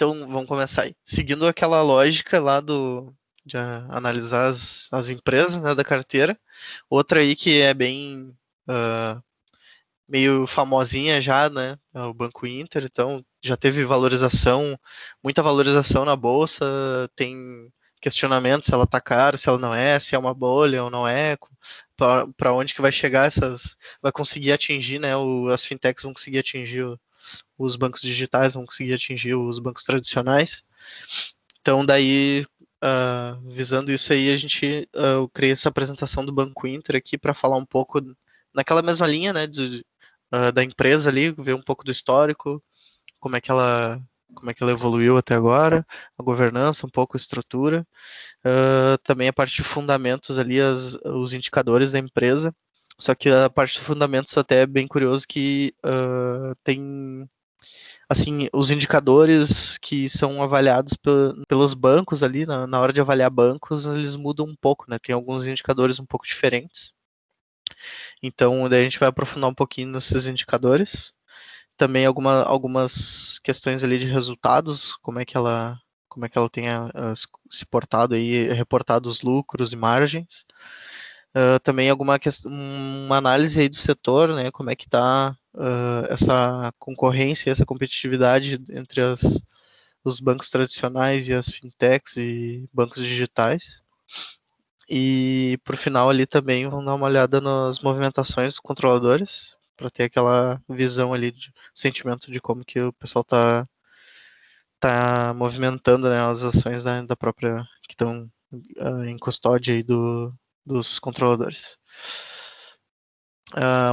Então, vamos começar aí. Seguindo aquela lógica lá de analisar as empresas, né, da carteira. Outra aí que é bem meio famosinha já, né, é o Banco Inter. Então, já teve valorização, muita valorização na bolsa. Tem questionamento se ela tá cara, se ela não é, se é uma bolha ou não é, para onde que vai chegar vai conseguir atingir, né, as fintechs vão conseguir atingir os bancos digitais, vão conseguir atingir os bancos tradicionais. Então, daí, visando isso aí, eu criei essa apresentação do Banco Inter aqui para falar um pouco naquela mesma linha, né, da empresa ali, ver um pouco do histórico, como é que ela evoluiu até agora, a governança, um pouco a estrutura, também a parte de fundamentos ali, os indicadores da empresa. Só que a parte de fundamentos até é bem curioso que tem assim, os indicadores que são avaliados pelos bancos ali, na hora de avaliar bancos, eles mudam um pouco, né? Tem alguns indicadores um pouco diferentes. Então, daí a gente vai aprofundar um pouquinho nesses indicadores. Também algumas questões ali de resultados, como é que ela tem se portado aí, reportado os lucros e margens. Também uma análise aí do setor, né, como é que está essa concorrência, essa competitividade entre os bancos tradicionais e as fintechs e bancos digitais. E por final ali também vamos dar uma olhada nas movimentações dos controladores, para ter aquela visão ali de sentimento de como que o pessoal tá movimentando, né, as ações da própria que estão em custódia aí dos controladores.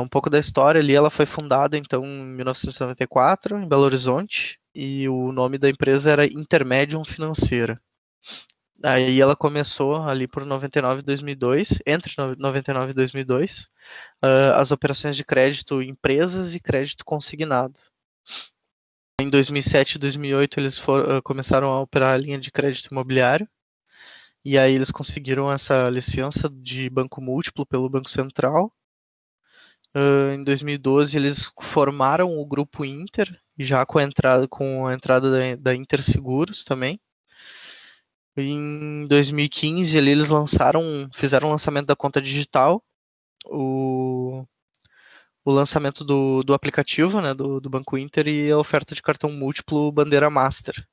Um pouco da história ali, ela foi fundada então em 1994 em Belo Horizonte e o nome da empresa era Intermedium Financeira. Aí ela começou ali por 99 e 2002, entre 99 e 2002, as operações de crédito empresas e crédito consignado. Em 2007 e 2008 eles começaram a operar a linha de crédito imobiliário, e aí eles conseguiram essa licença de banco múltiplo pelo Banco Central. Em 2012 eles formaram o grupo Inter, já com a entrada da Inter Seguros também. Em 2015 ali, eles fizeram o lançamento da conta digital, o, o lançamento do aplicativo, né, do Banco Inter, e a oferta de cartão múltiplo Bandeira Master.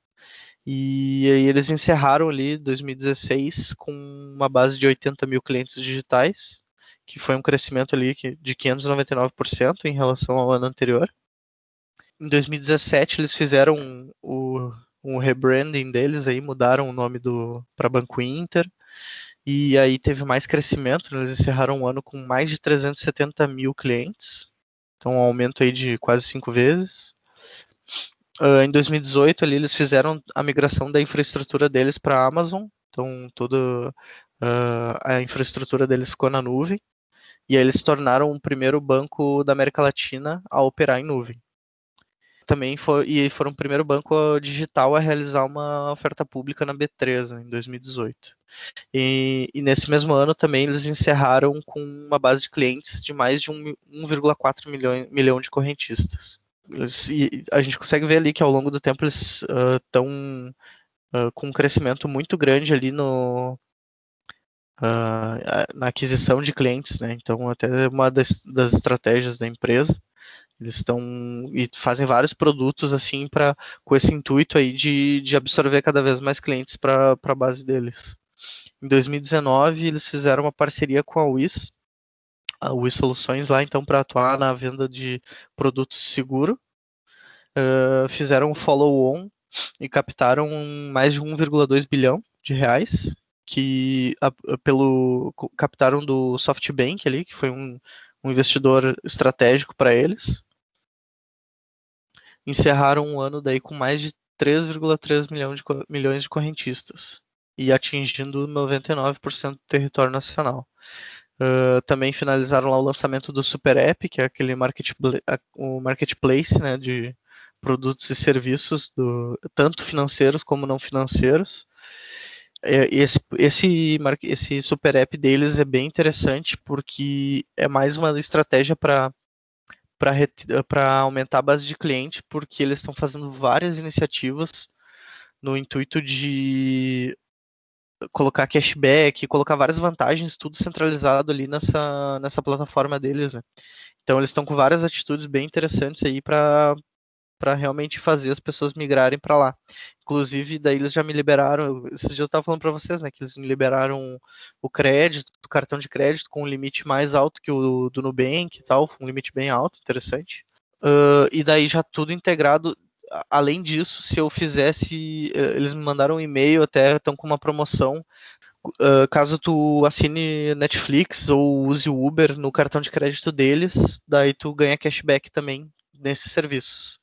E aí eles encerraram ali 2016 com uma base de 80 mil clientes digitais, que foi um crescimento ali de 599% em relação ao ano anterior. Em 2017 eles fizeram um rebranding deles, aí mudaram o nome para Banco Inter, e aí teve mais crescimento, né? Eles encerraram o ano com mais de 370 mil clientes, então um aumento aí de quase 5 vezes. Em 2018 ali eles fizeram a migração da infraestrutura deles para a Amazon, então toda a infraestrutura deles ficou na nuvem, e aí eles se tornaram o primeiro banco da América Latina a operar em nuvem. Também foram o primeiro banco digital a realizar uma oferta pública na B3, né, em 2018. E nesse mesmo ano também eles encerraram com uma base de clientes de mais de 1,4 milhão de correntistas. E a gente consegue ver ali que ao longo do tempo eles estão com um crescimento muito grande ali na aquisição de clientes, né? Então até uma das estratégias da empresa. Eles estão e fazem vários produtos assim com esse intuito aí de absorver cada vez mais clientes para a base deles. Em 2019 eles fizeram uma parceria com a WIS Soluções lá então para atuar na venda de produtos seguro. Fizeram um follow-on e captaram mais de 1,2 bilhão de reais que captaram do SoftBank ali, que foi um investidor estratégico para eles. Encerraram um ano daí com mais de 3,3 milhões de correntistas e atingindo 99% do território nacional. Também finalizaram lá o lançamento do Super App, que é aquele o marketplace, né, de produtos e serviços, tanto financeiros como não financeiros. Esse Super App deles é bem interessante porque é mais uma estratégia para aumentar a base de cliente, porque eles estão fazendo várias iniciativas no intuito de colocar cashback, colocar várias vantagens, tudo centralizado ali nessa plataforma deles, né? Então eles estão com várias atitudes bem interessantes aí para realmente fazer as pessoas migrarem para lá. Inclusive, daí eles já me liberaram, esses dias eu estava falando para vocês, né, que eles me liberaram o crédito, o cartão de crédito com um limite mais alto que o do Nubank e tal, um limite bem alto, interessante. E daí já tudo integrado. Além disso, se eu fizesse, eles me mandaram um e-mail, até estão com uma promoção. Caso tu assine Netflix ou use o Uber no cartão de crédito deles, daí tu ganha cashback também nesses serviços.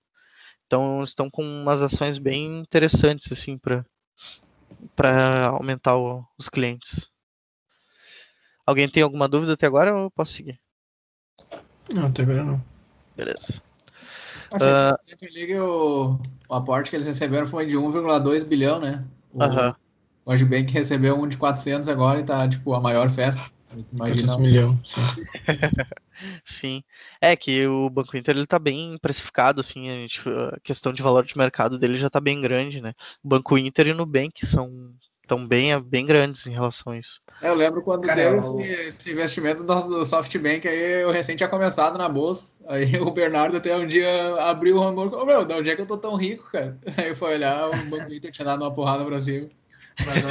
Então estão com umas ações bem interessantes assim para aumentar os clientes. Alguém tem alguma dúvida até agora ou eu posso seguir? Não, até agora não. Beleza. Achei interessante ali que o aporte que eles receberam foi de 1,2 bilhão, né? O Agibank recebeu um de 400 agora e tá, tipo, a maior festa. Imagina. 400 milhões, sim. Sim. É que o Banco Inter ele tá bem precificado, assim, a questão de valor de mercado dele já tá bem grande, né? O Banco Inter e o Nubank estão bem grandes em relação a isso. Eu lembro quando teve esse investimento do SoftBank, aí eu recém tinha começado na bolsa, aí o Bernardo até um dia abriu o rumor, falou, meu, de onde é que eu tô tão rico, cara? Aí foi olhar, o Banco Inter tinha dado uma porrada pra cima. Mas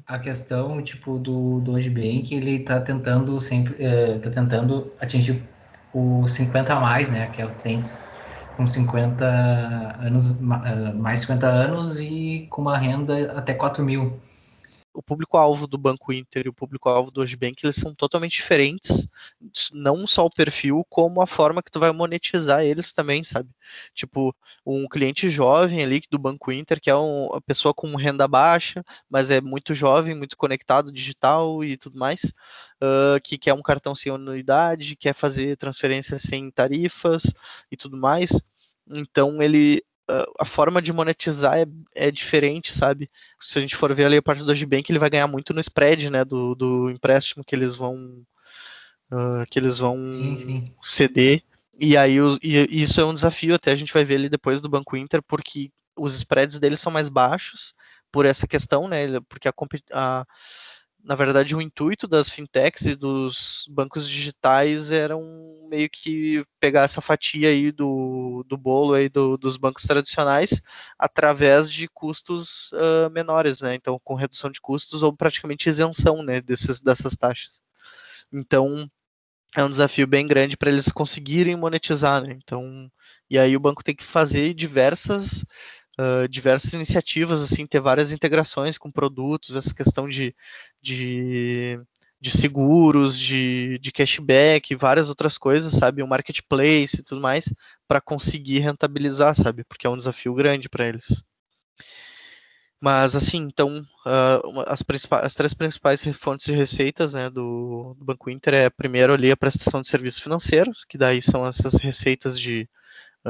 a questão, tipo, do Agibank, ele tá tentando sempre, tá tentando atingir os 50 a mais, né, que é os clientes com 50 anos, mais 50 anos e com uma renda até 4 mil. O público-alvo do Banco Inter e o público-alvo do Agibank, eles são totalmente diferentes, não só o perfil, como a forma que tu vai monetizar eles também, sabe? Tipo, um cliente jovem ali do Banco Inter, que é uma pessoa com renda baixa, mas é muito jovem, muito conectado, digital e tudo mais, que quer um cartão sem anuidade, quer fazer transferência sem tarifas e tudo mais. Então, a forma de monetizar é diferente, sabe? Se a gente for ver ali a parte do Agibank, ele vai ganhar muito no spread, né, do empréstimo que eles vão Sim. ceder. E aí e isso é um desafio, até a gente vai ver ali depois do Banco Inter, porque os spreads deles são mais baixos por essa questão, né? Porque na verdade, o intuito das fintechs e dos bancos digitais era meio que pegar essa fatia aí do bolo aí dos bancos tradicionais através de custos menores, né? Então, com redução de custos ou praticamente isenção, né, dessas taxas. Então, é um desafio bem grande para eles conseguirem monetizar, né? Então, e aí o banco tem que fazer diversas iniciativas, assim, ter várias integrações com produtos, essa questão de seguros, de cashback, várias outras coisas, sabe? O marketplace e tudo mais, para conseguir rentabilizar, sabe? Porque é um desafio grande para eles. Mas, assim, então, as três principais fontes de receitas, né, do Banco Inter é, primeiro, ali, a prestação de serviços financeiros, que daí são essas receitas de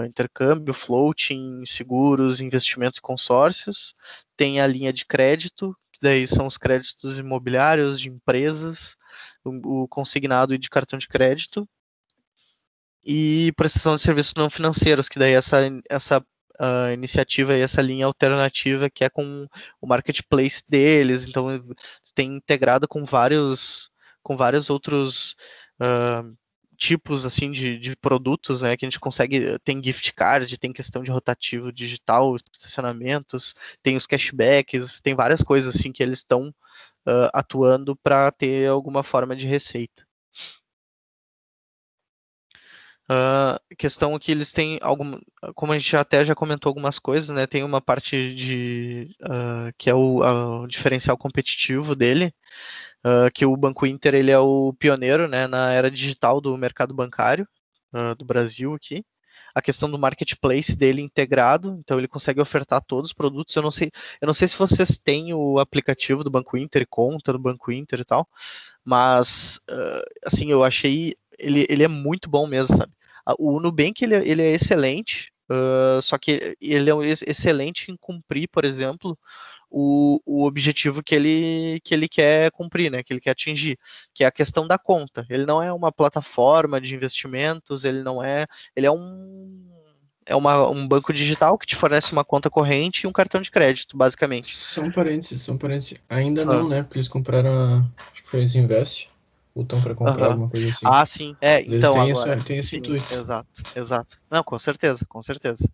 intercâmbio, floating, seguros, investimentos e consórcios. Tem a linha de crédito, que daí são os créditos imobiliários de empresas, o consignado e de cartão de crédito. E prestação de serviços não financeiros, que daí essa iniciativa e essa linha alternativa que é com o marketplace deles, então tem integrado com vários outros tipos assim de produtos, né, que a gente consegue, tem gift card, tem questão de rotativo digital, estacionamentos, tem os cashbacks, tem várias coisas assim que eles estão atuando para ter alguma forma de receita. Questão que eles têm como a gente até já comentou algumas coisas, né? Tem uma parte que é o diferencial competitivo dele, que o Banco Inter ele é o pioneiro, né, na era digital do mercado bancário do Brasil aqui. A questão do marketplace dele integrado, então ele consegue ofertar todos os produtos. Eu não sei se vocês têm o aplicativo do Banco Inter, conta do Banco Inter e tal, mas assim, eu achei ele é muito bom mesmo, sabe? O Nubank ele é excelente, só que ele é excelente em cumprir, por exemplo, o objetivo que ele quer cumprir, né? Que ele quer atingir, que é a questão da conta. Ele não é uma plataforma de investimentos, ele não é, ele é um banco digital que te fornece uma conta corrente e um cartão de crédito, basicamente. São parentes. Ainda não, né? Porque eles compraram acho que foi a Invest. Ou estão para comprar Aham. alguma coisa assim. Ah, sim. Eles Então têm, agora. têm esse Sim, intuito. exato. Não, com certeza, com certeza.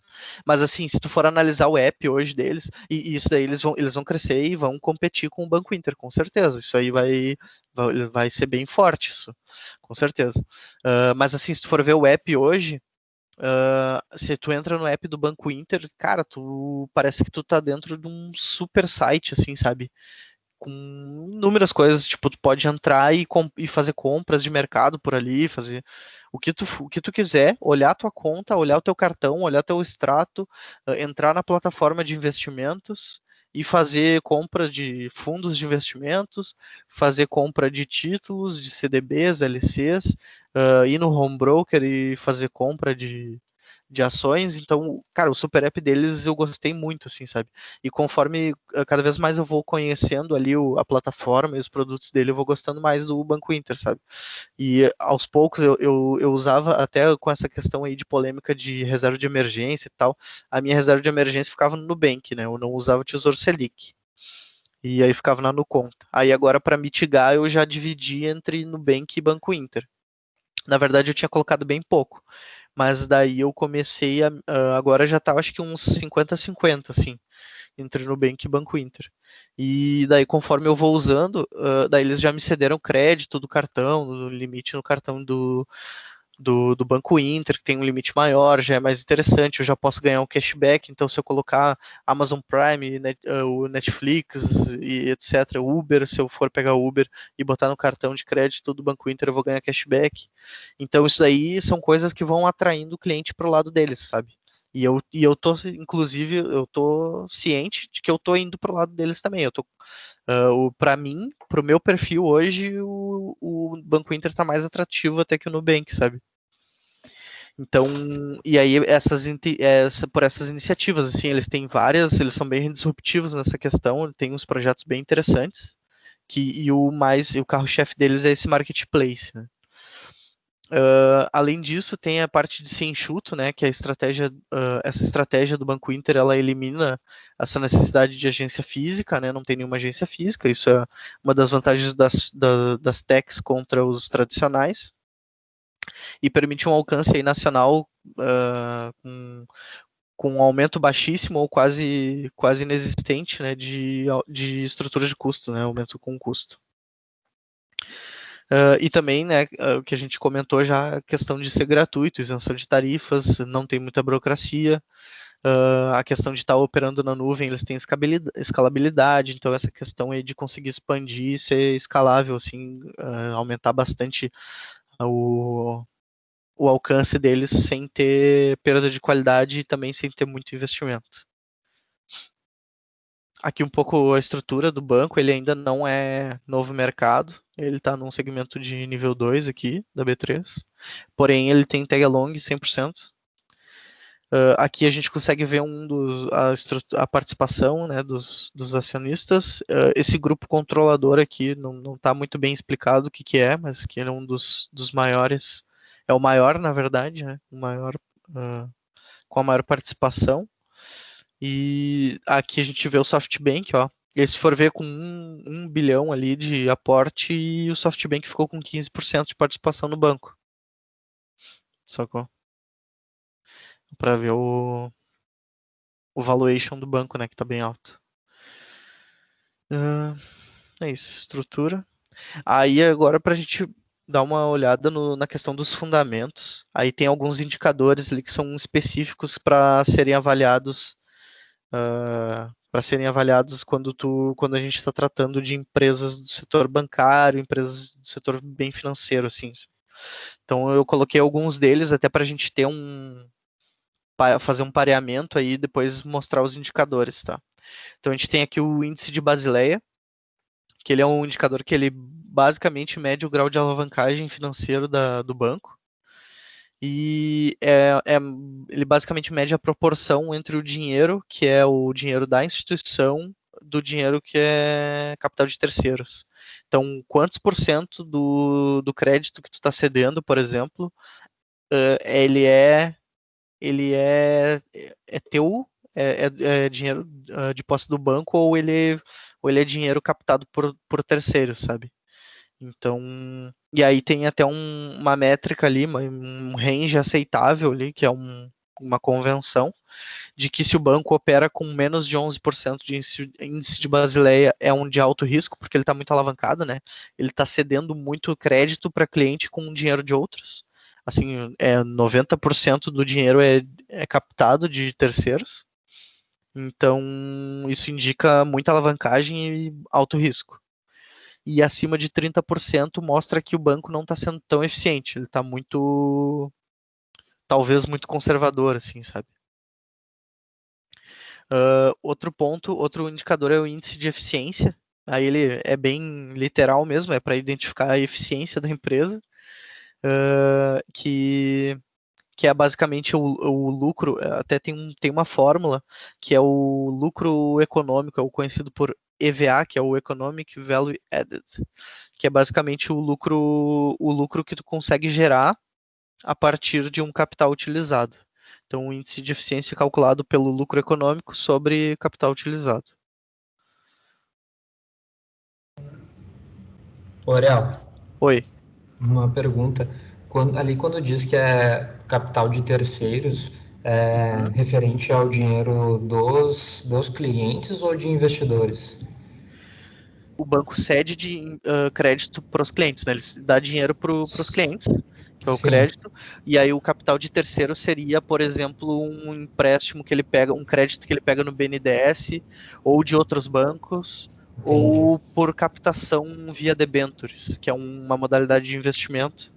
Mas assim, se tu for analisar o app hoje deles, e isso daí eles vão crescer e vão competir com o Banco Inter, com certeza. Isso aí vai ser bem forte, isso, com certeza. Mas assim, se tu for ver o app hoje, se tu entra no app do Banco Inter, cara, tu parece que tu tá dentro de um super site, assim, sabe? Com inúmeras coisas, tipo, tu pode entrar e fazer compras de mercado por ali, fazer o que tu quiser, olhar a tua conta, olhar o teu cartão, olhar teu extrato, entrar na plataforma de investimentos e fazer compra de fundos de investimentos, fazer compra de títulos, de CDBs, LCs, ir no home broker e fazer compra de ações. Então, cara, o super app deles eu gostei muito, assim, sabe? E conforme cada vez mais eu vou conhecendo ali a plataforma e os produtos dele, eu vou gostando mais do Banco Inter, sabe? E aos poucos eu usava, até com essa questão aí de polêmica de reserva de emergência e tal, a minha reserva de emergência ficava no Nubank, né? Eu não usava o Tesouro Selic. E aí ficava na Nuconta. Aí agora, para mitigar, eu já dividi entre Nubank e Banco Inter. Na verdade, eu tinha colocado bem pouco. Mas daí eu comecei agora já tá, acho que uns 50-50, assim, entre Nubank e Banco Inter. E daí, conforme eu vou usando, daí eles já me cederam crédito do cartão, do limite no cartão do Banco Inter, que tem um limite maior, já é mais interessante, eu já posso ganhar um cashback, então se eu colocar Amazon Prime, o Netflix e etc, Uber, se eu for pegar Uber e botar no cartão de crédito do Banco Inter, eu vou ganhar cashback. Então isso aí são coisas que vão atraindo o cliente para o lado deles, sabe? E eu tô, inclusive, eu tô ciente de que eu tô indo pro lado deles também. Eu tô, para mim, pro meu perfil hoje, o Banco Inter tá mais atrativo até que o Nubank, sabe? Então, e aí por essas iniciativas, assim, eles têm várias, eles são bem disruptivos nessa questão, tem uns projetos bem interessantes, e o carro-chefe deles é esse marketplace, né? Além disso, tem a parte de ser enxuto, né? Que a estratégia, essa estratégia do Banco Inter, ela elimina essa necessidade de agência física, né? Não tem nenhuma agência física. Isso é uma das vantagens das techs contra os tradicionais e permite um alcance aí nacional com um aumento baixíssimo ou quase inexistente, né? De estrutura de custos, né? Aumento com custo. E também, né, o que a gente comentou já, a questão de ser gratuito, isenção de tarifas, não tem muita burocracia, a questão de estar operando na nuvem, eles têm escalabilidade, então essa questão aí de conseguir expandir e ser escalável, assim, aumentar bastante o alcance deles sem ter perda de qualidade e também sem ter muito investimento. Aqui um pouco a estrutura do banco, ele ainda não é novo mercado, ele está num segmento de nível 2 aqui, da B3, porém ele tem tag along 100%. Aqui a gente consegue ver a participação, né, dos acionistas. Esse grupo controlador aqui não está muito bem explicado o que é, mas que ele é um dos maiores, é o maior na verdade, né, o maior, com a maior participação. E aqui a gente vê o SoftBank, ó. E se for ver com 1 bilhão ali de aporte, e o SoftBank ficou com 15% de participação no banco. Sacou? Para ver o valuation do banco, né, que tá bem alto. É isso, estrutura. Aí agora pra gente dar uma olhada na questão dos fundamentos. Aí tem alguns indicadores ali que são específicos para serem avaliados quando a gente está tratando de empresas do setor bancário, empresas do setor bem financeiro, assim. Então eu coloquei alguns deles até para a gente ter fazer um pareamento aí e depois mostrar os indicadores, tá? Então a gente tem aqui o índice de Basileia, que ele é um indicador que ele basicamente mede o grau de alavancagem financeiro do banco. E ele basicamente mede a proporção entre o dinheiro, que é o dinheiro da instituição, do dinheiro que é capital de terceiros. Então, quantos por cento do crédito que tu está cedendo, por exemplo, ele é ele é teu, é dinheiro de posse do banco, ou ele é dinheiro captado por terceiros, sabe? Então, e aí tem até uma métrica ali, um range aceitável ali, que é uma convenção, de que se o banco opera com menos de 11% de índice de Basileia, é um de alto risco, porque ele está muito alavancado, né? Ele está cedendo muito crédito para cliente com dinheiro de outros. Assim, 90% do dinheiro é captado de terceiros. Então, isso indica muita alavancagem e alto risco. E acima de 30% mostra que o banco não está sendo tão eficiente. Ele está talvez muito conservador, assim, sabe? Outro ponto, outro indicador é o índice de eficiência. Aí ele é bem literal mesmo, é para identificar a eficiência da empresa, que é basicamente o lucro. Até tem uma fórmula que é o lucro econômico, é o conhecido por EVA, que é o Economic Value Added, que é basicamente o lucro que tu consegue gerar a partir de um capital utilizado. Então, o índice de eficiência é calculado pelo lucro econômico sobre capital utilizado. Orel, Oi. uma pergunta. Quando diz que é capital de terceiros, é referente ao dinheiro dos clientes ou de investidores? O banco cede crédito para os clientes, né? Ele dá dinheiro para os clientes, que é o Sim, crédito, e aí o capital de terceiro seria, por exemplo, um empréstimo que ele pega, um crédito que ele pega no BNDES ou de outros bancos, entendi. ou por captação via debentures, que é uma modalidade de investimento.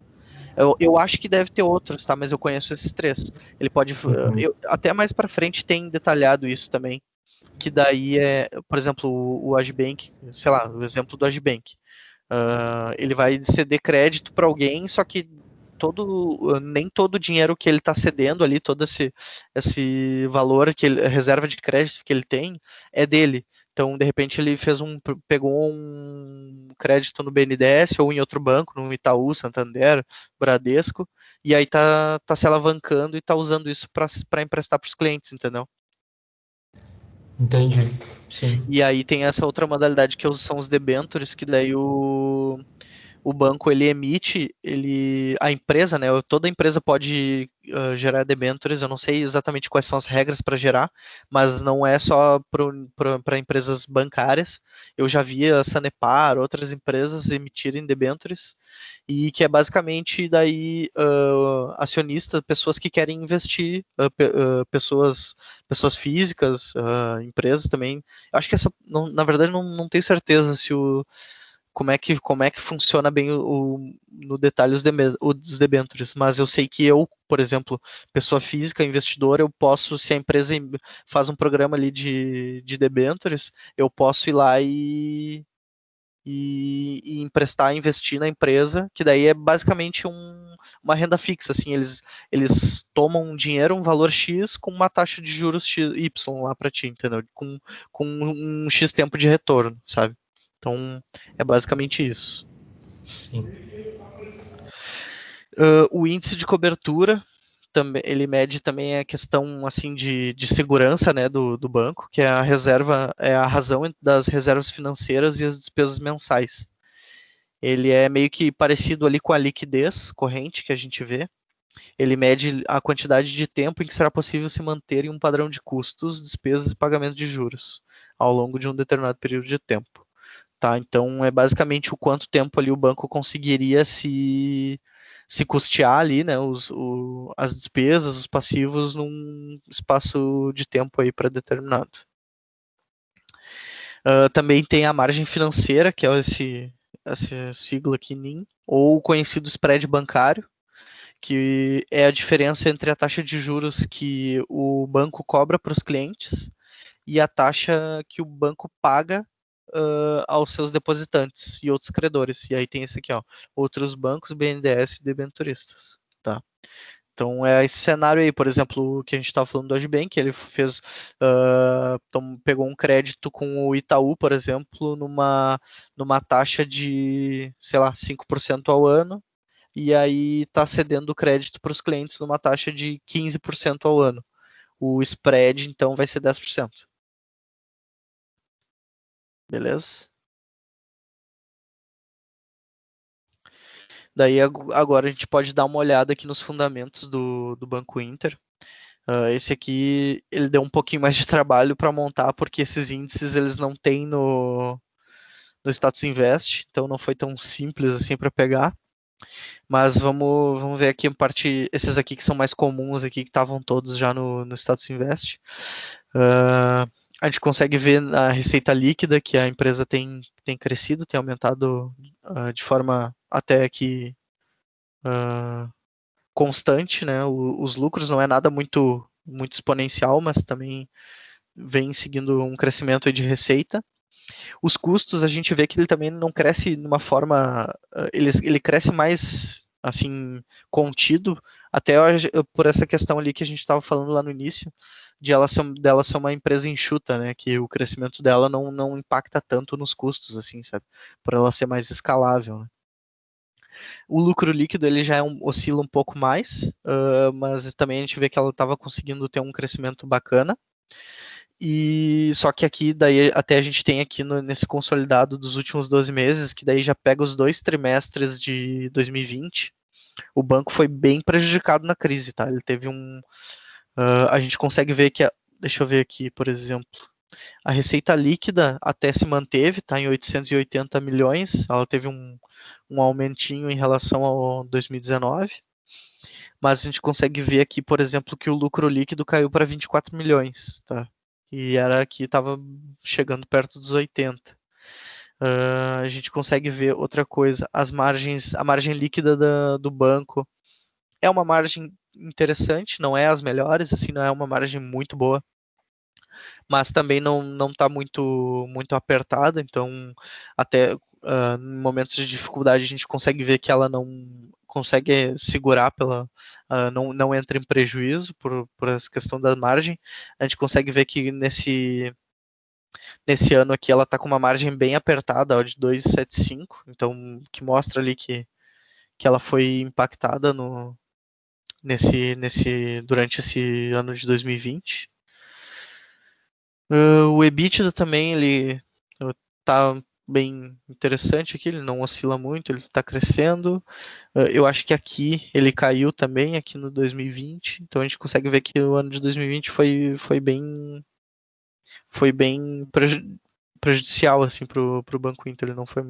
Eu acho que deve ter outros, tá? Mas eu conheço esses três. Ele pode, Uhum. até mais para frente tem detalhado isso também, que daí por exemplo, o Agibank, sei lá, o exemplo do Agibank. Ele vai ceder crédito para alguém, só que nem todo o dinheiro que ele está cedendo ali, todo esse valor, reserva de crédito que ele tem, é dele. Então, de repente, ele pegou um crédito no BNDES ou em outro banco, no Itaú, Santander, Bradesco, e aí tá se alavancando e tá usando isso para emprestar para os clientes, entendeu? Entendi, sim. E aí tem essa outra modalidade que são os debentures, que daí o banco ele emite, a empresa, né? Toda empresa pode gerar debentures. Eu não sei exatamente quais são as regras para gerar, mas não é só para empresas bancárias. Eu já vi a Sanepar, outras empresas emitirem debentures, e que é basicamente daí acionistas, pessoas que querem investir, pessoas físicas, empresas também. Eu acho que na verdade não tenho certeza se como é que funciona bem no detalhe os debentures, mas eu sei que eu, por exemplo, pessoa física, investidor, eu posso, se a empresa faz um programa ali de debentures, eu posso ir lá e emprestar, investir na empresa, que daí é basicamente uma renda fixa, assim, eles tomam um dinheiro, um valor X, com uma taxa de juros Y lá para ti, entendeu? Com um X tempo de retorno, sabe? Então, é basicamente isso. Sim. O índice de cobertura, também, ele mede também a questão assim de segurança, né, do banco, que é a reserva, é a razão das reservas financeiras e as despesas mensais. Ele é meio que parecido ali com a liquidez corrente que a gente vê. Ele mede a quantidade de tempo em que será possível se manter em um padrão de custos, despesas e pagamento de juros ao longo de um determinado período de tempo. Tá, então é basicamente o quanto tempo ali o banco conseguiria se custear ali, né, as despesas, os passivos num espaço de tempo aí pré-determinado. Também tem a margem financeira, que é essa sigla aqui, NIM, ou o conhecido spread bancário, que é a diferença entre a taxa de juros que o banco cobra para os clientes e a taxa que o banco paga aos seus depositantes e outros credores. E aí tem esse aqui, ó, outros bancos, BNDES e debenturistas, tá? Então é esse cenário aí, por exemplo, que a gente estava falando do Agibank, ele fez, pegou um crédito com o Itaú, por exemplo, numa taxa de, sei lá, 5% ao ano, e aí está cedendo crédito para os clientes numa taxa de 15% ao ano. O spread, então, vai ser 10%. Beleza? Daí agora a gente pode dar uma olhada aqui nos fundamentos do Banco Inter. Esse aqui, ele deu um pouquinho mais de trabalho para montar, porque esses índices eles não têm no Status Invest, então não foi tão simples assim para pegar. Mas vamos ver aqui a parte, esses aqui que são mais comuns aqui, que estavam todos já no Status Invest. A gente consegue ver a receita líquida que a empresa tem crescido, tem aumentado de forma até que constante, né? Os lucros não é nada muito exponencial, mas também vem seguindo um crescimento aí de receita. Os custos, a gente vê que ele também não cresce de uma forma, ele cresce mais assim contido, até por essa questão ali que a gente estava falando lá no início, dela ser uma empresa enxuta, né? Que o crescimento dela não impacta tanto nos custos, assim, sabe? Por ela ser mais escalável, né? O lucro líquido ele já oscila um pouco mais, mas também a gente vê que ela estava conseguindo ter um crescimento bacana. E só que aqui daí até a gente tem aqui nesse consolidado dos últimos 12 meses, que daí já pega os 2 trimestres de 2020. O banco foi bem prejudicado na crise, tá? Ele teve a gente consegue ver que deixa eu ver aqui, por exemplo, a receita líquida até se manteve, tá em 880 milhões, ela teve um aumentinho em relação ao 2019, mas a gente consegue ver aqui, por exemplo, que o lucro líquido caiu para 24 milhões, tá? E era que estava chegando perto dos 80. A gente consegue ver outra coisa, a margem líquida do banco é uma margem interessante, não é as melhores, assim, não é uma margem muito boa, mas também não está muito apertada, então até em momentos de dificuldade a gente consegue ver que ela não consegue segurar não entra em prejuízo por essa questão da margem. A gente consegue ver que nesse ano aqui ela está com uma margem bem apertada, ó, de 2,75, então que mostra ali que ela foi impactada durante esse ano de 2020. O EBITDA também, ele tá bem interessante aqui, ele não oscila muito, ele está crescendo. Eu acho que aqui ele caiu também, aqui no 2020, então a gente consegue ver que o ano de 2020 foi bem prejudicial assim, para o Banco Inter, ele não foi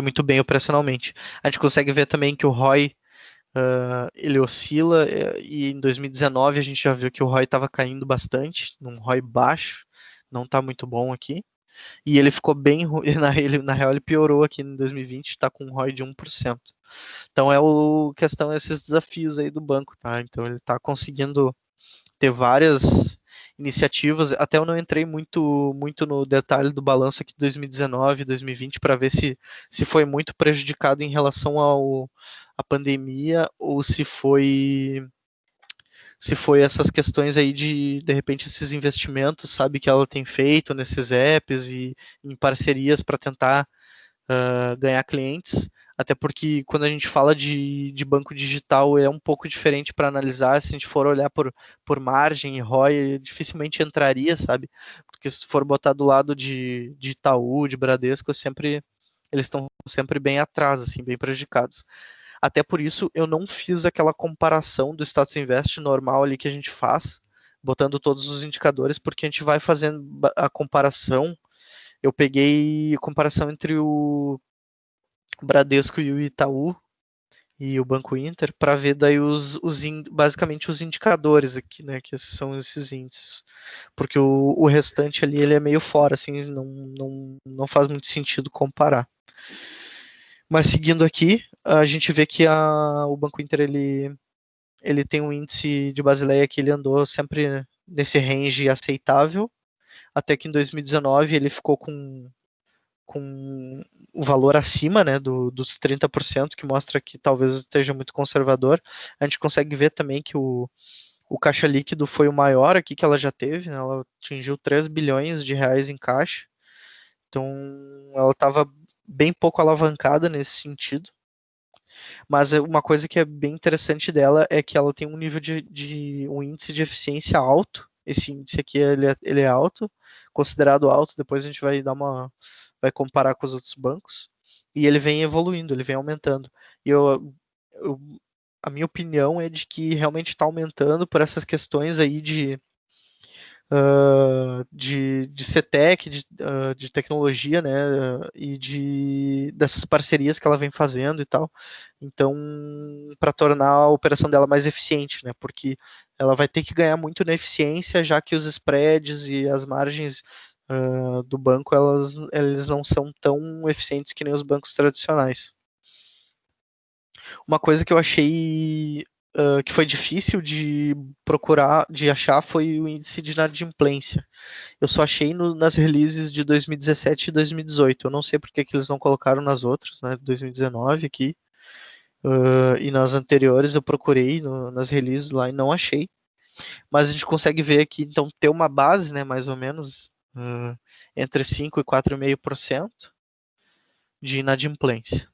muito bem operacionalmente. A gente consegue ver também que o ROI ele oscila, e em 2019 a gente já viu que o ROI estava caindo bastante, num ROI baixo, não está muito bom aqui, e ele ficou bem ruim, na real ele piorou aqui em 2020, está com um ROI de 1%. Então questão esses desafios aí do banco, tá? Então ele está conseguindo ter várias iniciativas, até eu não entrei muito no detalhe do balanço aqui de 2019, 2020, para ver se foi muito prejudicado em relação à pandemia, ou se foi essas questões aí de repente esses investimentos, sabe, que ela tem feito nesses apps e em parcerias para tentar ganhar clientes, até porque quando a gente fala de banco digital é um pouco diferente para analisar, se a gente for olhar por margem e ROI, dificilmente entraria, sabe? Porque se for botar do lado de Itaú, de Bradesco, eles estão sempre bem atrás, assim, bem prejudicados. Até por isso eu não fiz aquela comparação do Status Invest normal ali que a gente faz, botando todos os indicadores, porque a gente vai fazendo a comparação. Eu peguei a comparação entre o Bradesco e o Itaú e o Banco Inter para ver daí basicamente os indicadores aqui, né, que são esses índices, porque o restante ali ele é meio fora, assim, não faz muito sentido comparar. Mas seguindo aqui, a gente vê que o Banco Inter ele tem um índice de Basileia que ele andou sempre nesse range aceitável, até que em 2019 ele ficou com o valor acima, né, dos 30%, que mostra que talvez esteja muito conservador. A gente consegue ver também que o caixa líquido foi o maior aqui que ela já teve, né, ela atingiu 3 bilhões de reais em caixa, então ela estava bem pouco alavancada nesse sentido. Mas uma coisa que é bem interessante dela é que ela tem um nível um índice de eficiência alto. Esse índice aqui ele é alto, considerado alto. Depois a gente vai comparar com os outros bancos. E ele vem evoluindo, ele vem aumentando. E a minha opinião é de que realmente está aumentando por essas questões aí de CTEC, de tecnologia, né, e dessas parcerias que ela vem fazendo e tal. Então, para tornar a operação dela mais eficiente, né, porque ela vai ter que ganhar muito na eficiência, já que os spreads e as margens do banco, eles não são tão eficientes que nem os bancos tradicionais. Uma coisa que eu achei que foi difícil de procurar, de achar, foi o índice de inadimplência. Eu só achei nas releases de 2017 e 2018. Eu não sei porque que eles não colocaram nas outras, né? 2019 aqui. E nas anteriores eu procurei nas releases lá e não achei. Mas a gente consegue ver aqui, então, ter uma base, né? Mais ou menos entre 5% e 4,5% de inadimplência.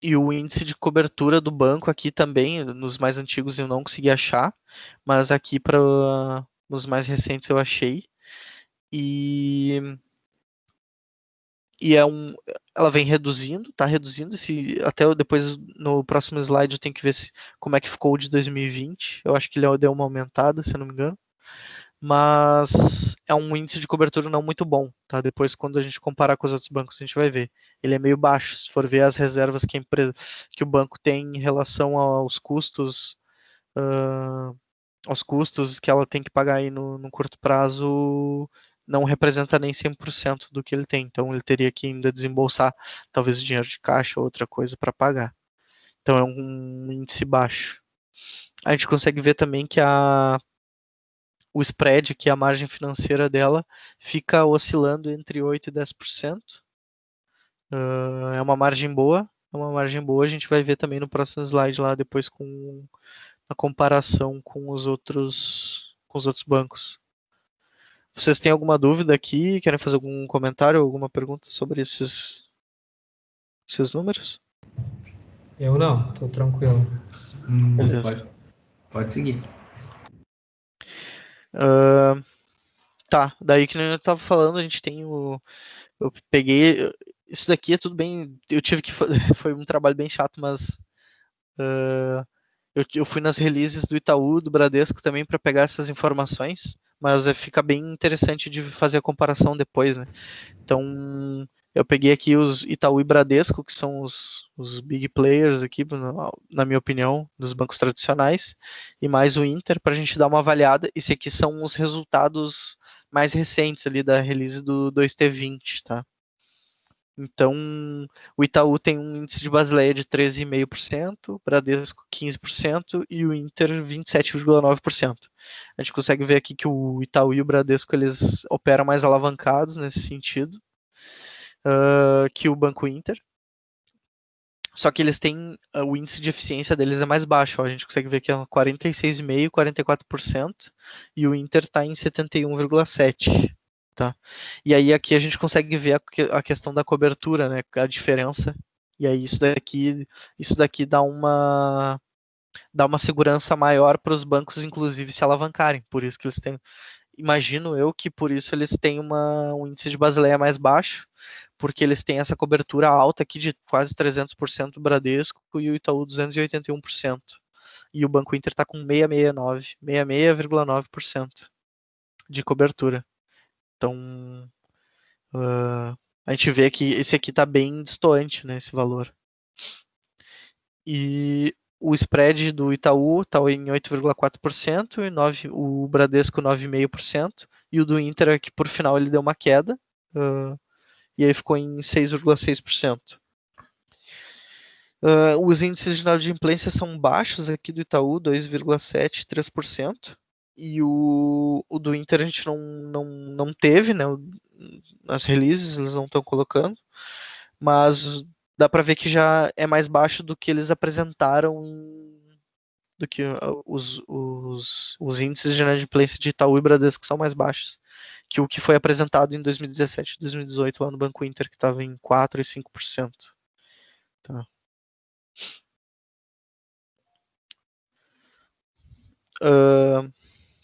E o índice de cobertura do banco aqui também, nos mais antigos eu não consegui achar, mas aqui para os mais recentes eu achei. E ela vem reduzindo, tá reduzindo. Até depois no próximo slide eu tenho que ver como é que ficou o de 2020. Eu acho que ele deu uma aumentada, se eu não me engano. Mas é um índice de cobertura não muito bom, tá? Depois, quando a gente comparar com os outros bancos, a gente vai ver. Ele é meio baixo, se for ver as reservas que o banco tem em relação aos custos que ela tem que pagar aí no curto prazo, não representa nem 100% do que ele tem. Então, ele teria que ainda desembolsar talvez dinheiro de caixa ou outra coisa para pagar. Então, é um índice baixo. A gente consegue ver também que o spread, que é a margem financeira dela, fica oscilando entre 8% e 10%. É uma margem boa. A gente vai ver também no próximo slide lá depois com a comparação com os outros bancos. Vocês têm alguma dúvida aqui? Querem fazer algum comentário, alguma pergunta sobre esses números? Eu não, tô tranquilo. Beleza. Pode seguir. Tá, daí que eu tava falando, a gente tem eu peguei, isso daqui é tudo bem, eu tive que, foi um trabalho bem chato, mas eu fui nas releases do Itaú, do Bradesco também para pegar essas informações, mas fica bem interessante de fazer a comparação depois, né? Então, eu peguei aqui os Itaú e Bradesco, que são os big players aqui, na minha opinião, dos bancos tradicionais, e mais o Inter, para a gente dar uma avaliada. Esse aqui são os resultados mais recentes ali da release do 2T20, tá? Então, o Itaú tem um índice de Basileia de 13,5%, o Bradesco 15% e o Inter 27,9%. A gente consegue ver aqui que o Itaú e o Bradesco eles operam mais alavancados nesse sentido que o Banco Inter. Só que eles têm o índice de eficiência deles é mais baixo. Ó. A gente consegue ver que é 46,5%, 44%, e o Inter está em 71,7%. Tá? E aí aqui a gente consegue ver a questão da cobertura, né? A diferença. E aí isso daqui dá uma segurança maior para os bancos, inclusive, se alavancarem. Por isso que eles têm. Imagino eu que por isso eles têm um índice de Basileia mais baixo, porque eles têm essa cobertura alta aqui de quase 300% do Bradesco e o Itaú 281%. E o Banco Inter está com 66,9% de cobertura. Então, a gente vê que esse aqui está bem distante, né, esse valor. E o spread do Itaú está em 8,4%, e o Bradesco 9,5%, e o do Inter aqui por final ele deu uma queda, e aí ficou em 6,6%. Os índices de inadimplência são baixos aqui do Itaú, 2,7%, 3%. E o do Inter a gente não teve, né? As releases eles não estão colocando, mas dá para ver que já é mais baixo do que eles apresentaram do que os índices de inadimplência de Itaú e Bradesco são mais baixos que o que foi apresentado em 2017 e 2018 lá no Banco Inter, que estava em 4% e 5%. Tá.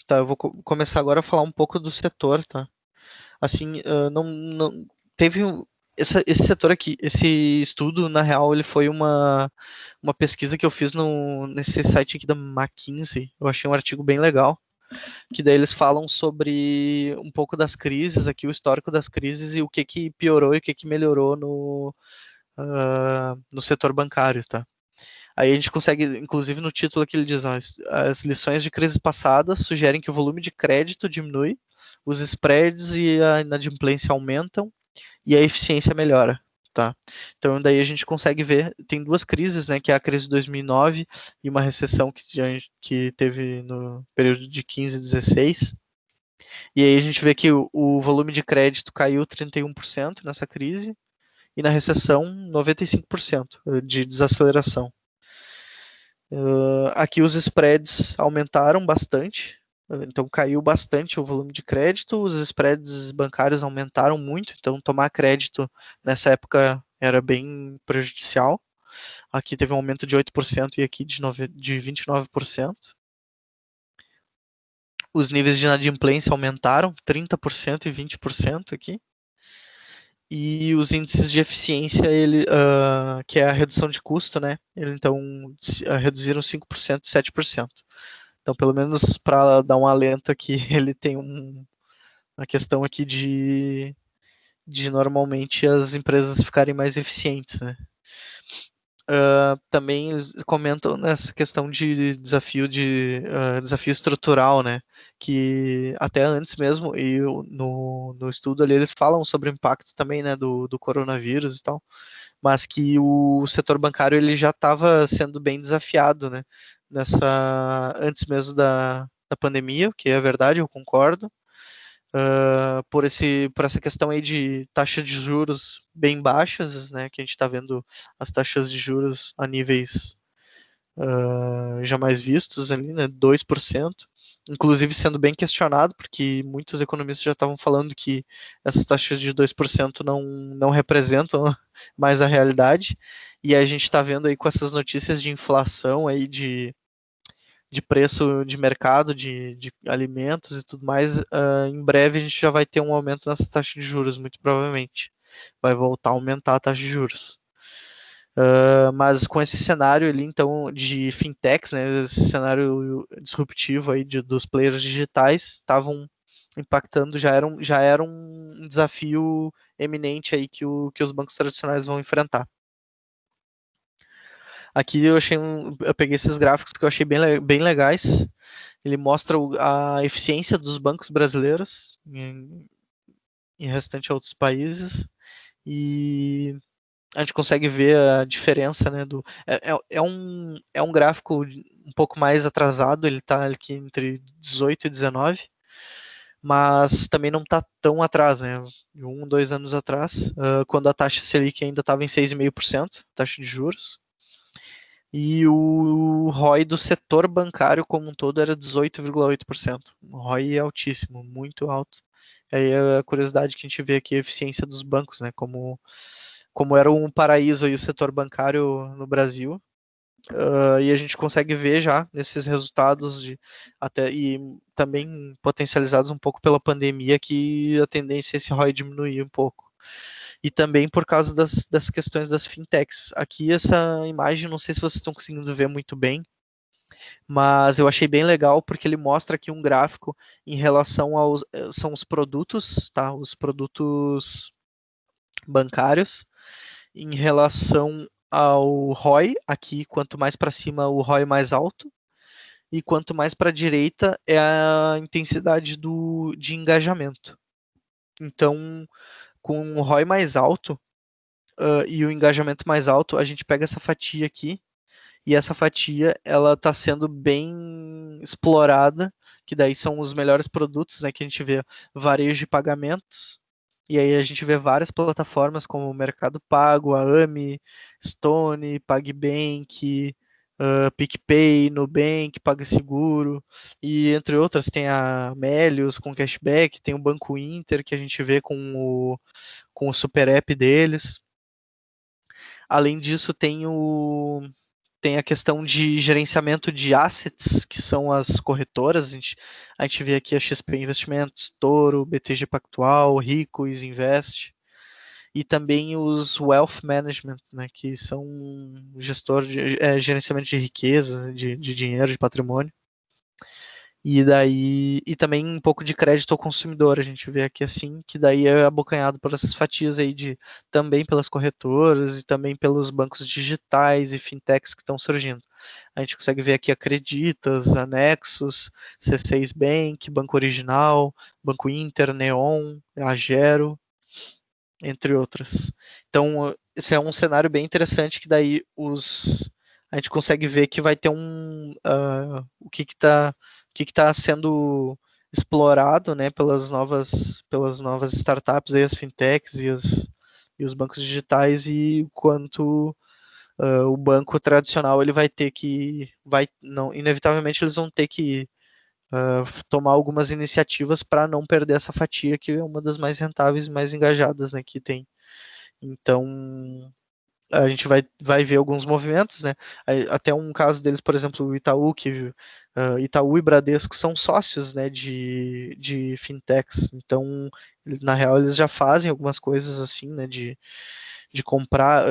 Tá, eu vou começar agora a falar um pouco do setor, tá? Assim, não teve esse setor aqui, esse estudo, na real, ele foi uma pesquisa que eu fiz nesse site aqui da McKinsey. Eu achei um artigo bem legal, que daí eles falam sobre um pouco das crises aqui, o histórico das crises e o que piorou e o que melhorou no setor bancário, tá? Aí a gente consegue, inclusive no título aqui ele diz, as lições de crises passadas sugerem que o volume de crédito diminui, os spreads e a inadimplência aumentam e a eficiência melhora. Tá? Então daí a gente consegue ver, tem duas crises, né, que é a crise de 2009 e uma recessão que teve no período de 15 e 16. E aí a gente vê que o volume de crédito caiu 31% nessa crise e na recessão 95% de desaceleração. Aqui os spreads aumentaram bastante, então caiu bastante o volume de crédito, os spreads bancários aumentaram muito, então tomar crédito nessa época era bem prejudicial. Aqui teve um aumento de 8% e aqui de 29%. Os níveis de inadimplência aumentaram 30% e 20% aqui. E os índices de eficiência, que é a redução de custo, né? Então reduziram 5% e 7%. Então, pelo menos para dar um alento aqui, ele tem uma questão aqui de normalmente as empresas ficarem mais eficientes, né? Também eles comentam nessa questão de desafio estrutural, né? Que até antes mesmo, e no estudo ali eles falam sobre o impacto também, né, do coronavírus e tal, mas que o setor bancário ele já estava sendo bem desafiado, né? Antes mesmo da pandemia, o que é verdade, eu concordo. Por essa questão aí de taxa de juros bem baixas, né, que a gente está vendo as taxas de juros a níveis jamais vistos ali, né, 2%, inclusive sendo bem questionado, porque muitos economistas já estavam falando que essas taxas de 2% não representam mais a realidade, e a gente está vendo aí com essas notícias de inflação aí de preço de mercado, de alimentos e tudo mais, em breve a gente já vai ter um aumento nessa taxa de juros, muito provavelmente. Vai voltar a aumentar a taxa de juros. Mas com esse cenário ali, então, de fintechs, né, esse cenário disruptivo aí dos players digitais, estavam impactando, já era um desafio eminente aí que os bancos tradicionais vão enfrentar. Aqui eu peguei esses gráficos que eu achei bem legais. Ele mostra a eficiência dos bancos brasileiros em restante outros países e a gente consegue ver a diferença, né, é um gráfico um pouco mais atrasado, ele está aqui entre 18 e 19, mas também não está tão atrás, né, 2 anos atrás, quando a taxa Selic ainda estava em 6,5%, taxa de juros, e o ROI do setor bancário como um todo era 18,8%. O ROI é altíssimo, muito alto. Aí é a curiosidade que a gente vê aqui, a eficiência dos bancos, né? Como era um paraíso aí o setor bancário no Brasil. E a gente consegue ver já nesses resultados e também potencializados um pouco pela pandemia que a tendência é esse ROI diminuir um pouco. E também por causa das questões das fintechs. Aqui essa imagem, não sei se vocês estão conseguindo ver muito bem, mas eu achei bem legal porque ele mostra aqui um gráfico em relação são os produtos, tá? Os produtos bancários em relação ao ROI, aqui quanto mais para cima o ROI mais alto, e quanto mais para a direita é a intensidade de engajamento. Então, com o ROI mais alto e o engajamento mais alto, a gente pega essa fatia aqui e essa fatia ela está sendo bem explorada, que daí são os melhores produtos, né, que a gente vê varejo de pagamentos, e aí a gente vê várias plataformas como o Mercado Pago, a Ame, Stone, PagBank, PicPay, Nubank, PagSeguro, e entre outras tem a Melios com cashback, tem o Banco Inter que a gente vê com o Super App deles. Além disso tem tem a questão de gerenciamento de assets, que são as corretoras. A gente vê aqui a XP Investimentos, Toro, BTG Pactual, Rico, Isinvest. E também os Wealth Management, né, que são gestor de gerenciamento de riqueza, de dinheiro, de patrimônio. E também um pouco de crédito ao consumidor, a gente vê aqui assim, que daí é abocanhado por essas fatias aí também pelas corretoras e também pelos bancos digitais e fintechs que estão surgindo. A gente consegue ver aqui Acreditas, Anexos, C6 Bank, Banco Original, Banco Inter, Neon, Agero, entre outras. Então, esse é um cenário bem interessante que daí a gente consegue ver que vai ter o que está sendo explorado, né, pelas novas startups, aí, as fintechs e os bancos digitais, e quanto o banco tradicional ele vai ter que, inevitavelmente eles vão ter que tomar algumas iniciativas para não perder essa fatia, que é uma das mais rentáveis e mais engajadas, né, que tem. Então, a gente vai ver alguns movimentos, né? Até um caso deles, por exemplo, o Itaú, que Itaú e Bradesco são sócios, né, de fintechs. Então, na real, eles já fazem algumas coisas assim, né, de comprar.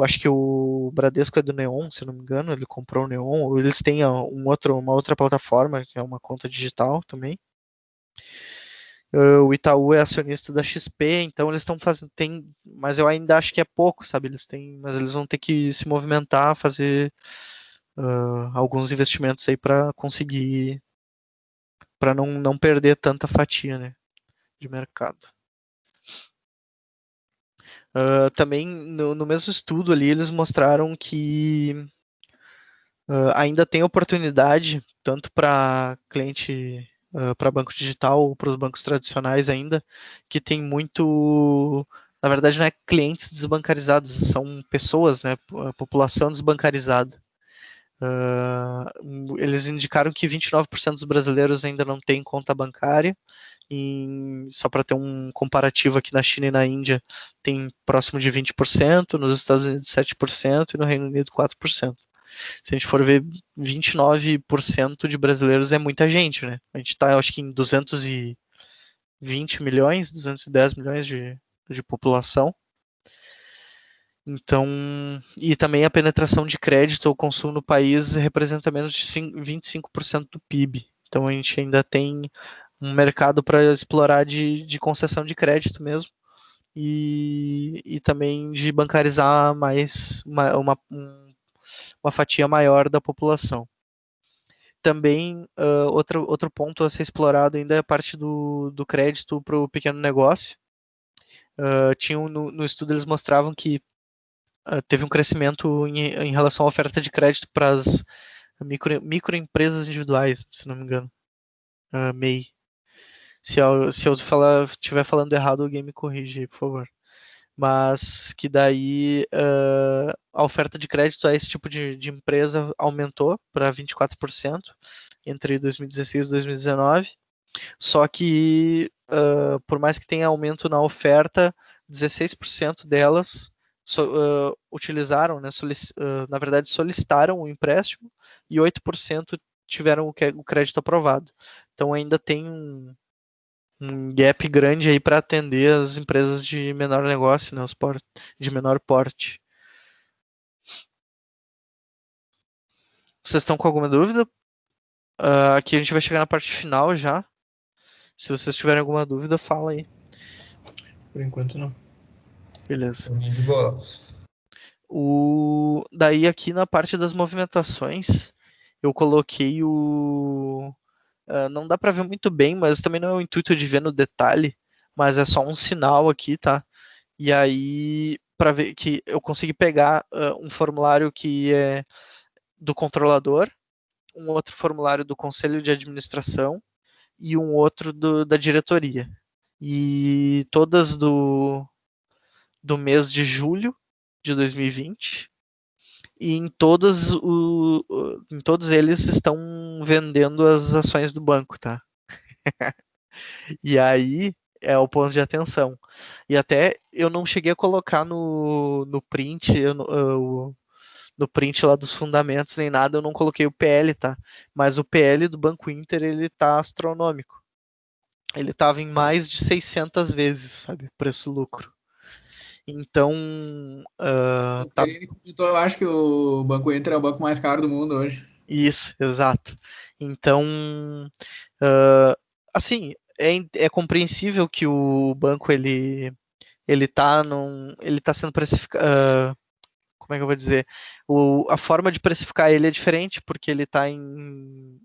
Acho que o Bradesco é do Neon, se não me engano, ele comprou o Neon, ou eles têm uma outra plataforma, que é uma conta digital também. O Itaú é acionista da XP, então eles estão fazendo, mas eu ainda acho que é pouco, sabe? Mas eles vão ter que se movimentar, fazer alguns investimentos aí para conseguir, para não perder tanta fatia, né, de mercado. Também no mesmo estudo ali eles mostraram que ainda tem oportunidade tanto para cliente, para banco digital ou para os bancos tradicionais ainda, que tem muito, na verdade não é clientes desbancarizados, são pessoas, né, a população desbancarizada. Eles indicaram que 29% dos brasileiros ainda não têm conta bancária, só para ter um comparativo, aqui na China e na Índia tem próximo de 20%, nos Estados Unidos 7% e no Reino Unido 4%. Se a gente for ver, 29% de brasileiros é muita gente, né? A gente está, acho que, em 220 milhões, 210 milhões de população. Então, e também a penetração de crédito ou consumo no país representa menos de 25% do PIB. Então, a gente ainda tem um mercado para explorar de concessão de crédito mesmo, e também de bancarizar mais uma fatia maior da população. Também, outro ponto a ser explorado ainda é a parte do crédito para o pequeno negócio. No estudo eles mostravam que teve um crescimento em relação à oferta de crédito para as microempresas individuais, se não me engano. MEI. Se eu estiver falando errado, alguém me corrige aí, por favor. Mas que daí a oferta de crédito a esse tipo de empresa aumentou para 24% entre 2016 e 2019. Só que, por mais que tenha aumento na oferta, 16% delas utilizaram, né, na verdade solicitaram o empréstimo, e 8% tiveram o crédito aprovado. Então ainda tem um gap grande aí para atender as empresas de menor negócio, né, de menor porte. Vocês estão com alguma dúvida? Aqui a gente vai chegar na parte final já. Se vocês tiverem alguma dúvida, fala aí. Por enquanto não. Beleza. De boa. Daí aqui na parte das movimentações, eu coloquei não dá para ver muito bem, mas também não é o intuito de ver no detalhe, mas é só um sinal aqui, tá? E aí, para ver que eu consegui pegar um formulário que é do controlador, um outro formulário do conselho de administração e um outro da diretoria. E todas do mês de julho de 2020. E em todos eles estão vendendo as ações do banco, tá? E aí é o ponto de atenção. E até eu não cheguei a colocar no print, no print lá dos fundamentos nem nada, eu não coloquei o PL, tá? Mas o PL do Banco Inter, ele tá astronômico. Ele tava em mais de 600 vezes, sabe? Preço-lucro. Então, tá... Então eu acho que o Banco Inter é o banco mais caro do mundo hoje. Isso, exato. Então, assim, é compreensível que o banco, ele tá sendo precificado, como é que eu vou dizer? A forma de precificar ele é diferente, porque ele está em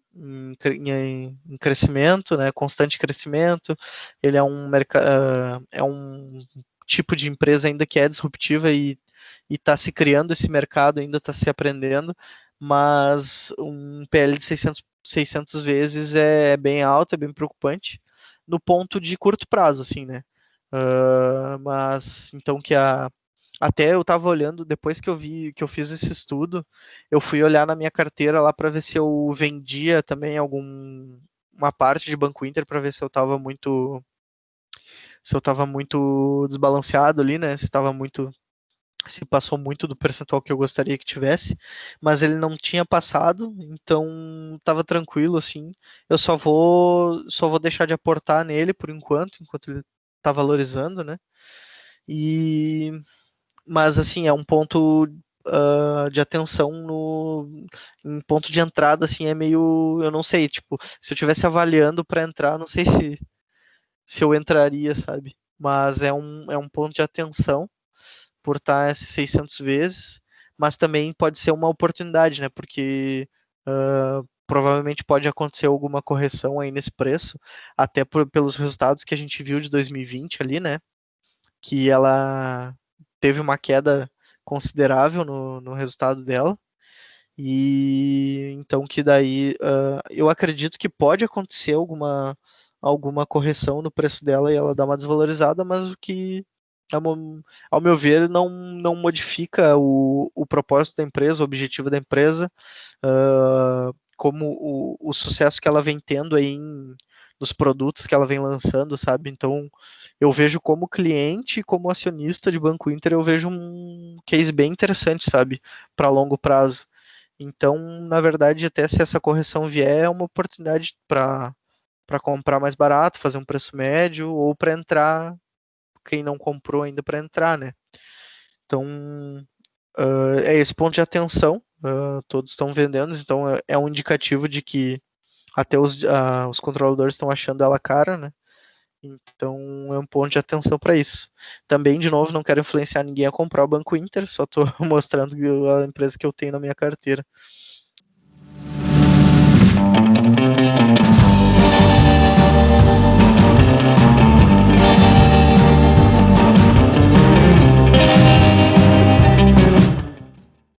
crescimento, né? Constante crescimento. Ele é um tipo de empresa ainda que é disruptiva e está se criando esse mercado, ainda está se aprendendo, mas um PL de 600 vezes é bem alto, é bem preocupante, no ponto de curto prazo, assim, né? Mas então até eu tava olhando, depois que eu fiz esse estudo, eu fui olhar na minha carteira lá para ver se eu vendia também uma parte de Banco Inter para ver se eu tava muito desbalanceado ali, né? Se passou muito do percentual que eu gostaria que tivesse, mas ele não tinha passado, então tava tranquilo assim. Eu só vou deixar de aportar nele por enquanto ele tá valorizando, né? Mas assim, é um ponto de atenção em ponto de entrada, assim, é meio, eu não sei, tipo, se eu estivesse avaliando para entrar, não sei se eu entraria, sabe? Mas é um ponto de atenção por estar esses 600 vezes, mas também pode ser uma oportunidade, né? Porque provavelmente pode acontecer alguma correção aí nesse preço, até pelos resultados que a gente viu de 2020 ali, né? Que ela teve uma queda considerável no resultado dela. E então que daí eu acredito que pode acontecer alguma correção no preço dela e ela dar uma desvalorizada, mas o que ao meu ver não modifica o propósito da empresa, o objetivo da empresa, como o sucesso que ela vem tendo aí nos produtos que ela vem lançando, sabe? Então eu vejo como cliente, como acionista de Banco Inter, eu vejo um case bem interessante, sabe? Para longo prazo. Então, na verdade, até se essa correção vier, é uma oportunidade para comprar mais barato, fazer um preço médio, ou para entrar, quem não comprou ainda para entrar, né? Então, é esse ponto de atenção, todos estão vendendo, então é um indicativo de que até os controladores estão achando ela cara, né? Então é um ponto de atenção para isso. Também, de novo, não quero influenciar ninguém a comprar o Banco Inter, só estou mostrando a empresa que eu tenho na minha carteira.